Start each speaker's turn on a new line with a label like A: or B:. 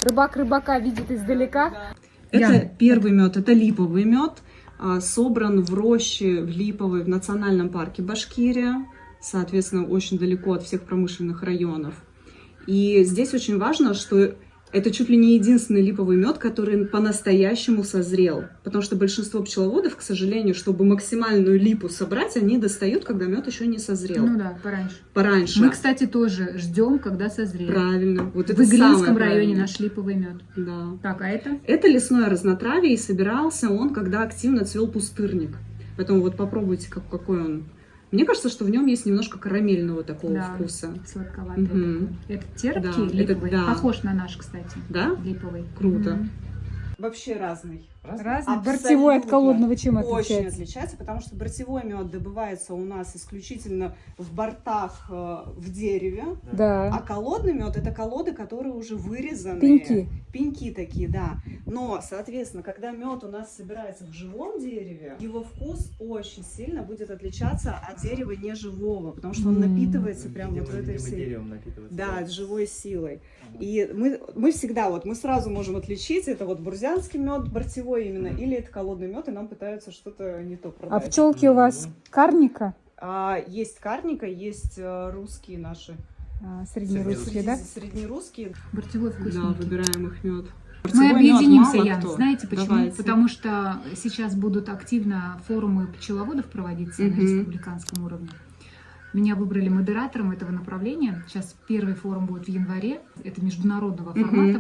A: Рыбак рыбака видит издалека.
B: Это первый мед, это липовый мед, собран в роще в Липовой в национальном парке Башкирия, соответственно, очень далеко от всех промышленных районов. И здесь очень важно, что это чуть ли не единственный липовый мед, который по-настоящему созрел. Потому что большинство пчеловодов, к сожалению, чтобы максимальную липу собрать, они достают, когда мед еще не созрел.
A: Ну да, пораньше.
B: Пораньше.
A: Мы, кстати, тоже ждем, когда созреет.
B: Правильно. Вот
A: В
B: это
A: Иглинском
B: самое
A: районе
B: правильное.
A: наш липовый мед.
B: Да.
A: Так, а это?
B: Это лесное разнотравье, и собирался он, когда активно цвел пустырник. Поэтому вот попробуйте, какой он. Мне кажется, что в нем есть немножко карамельного такого вкуса.
A: Сладковатый.
B: Угу.
A: Это терпкий,
B: Да,
A: липовый.
B: это, да.
A: Похож на наш, кстати.
B: Да?
A: Липовый.
B: Круто.
A: Мгм.
B: Вообще разный.
A: Разный.
B: Абсолютно.
A: Бортевой от холодного чем
B: Очень
A: отличается?
B: отличается, потому что бортевой мед добывается у нас исключительно в бортах в дереве, а
A: Да.
B: колодный мед это колоды, которые уже вырезаны.
A: Пеньки.
B: Пеньки такие, да. Но, соответственно, когда мед у нас собирается в живом дереве, его вкус очень сильно будет отличаться от дерева неживого, потому что он напитывается прям вот в этой всей... Да, с живой силой. И мы всегда, вот мы сразу можем отличить, это вот бурзянский мед, бортевой именно, или это холодный мед, и нам пытаются что-то не то
A: А
B: продать.
A: пчелки у вас карника?
B: Есть карника, есть русские наши.
A: Среднерусские, да?
B: Среднерусские.
A: Бортевой
B: Да,
A: вкусненький.
B: выбираем их мед.
A: Мы объединимся, Ян. Знаете почему?
B: Давайте.
A: Потому что сейчас будут активно форумы пчеловодов проводиться на республиканском уровне. Меня выбрали модератором этого направления. Сейчас первый форум будет в январе. Это международного формата.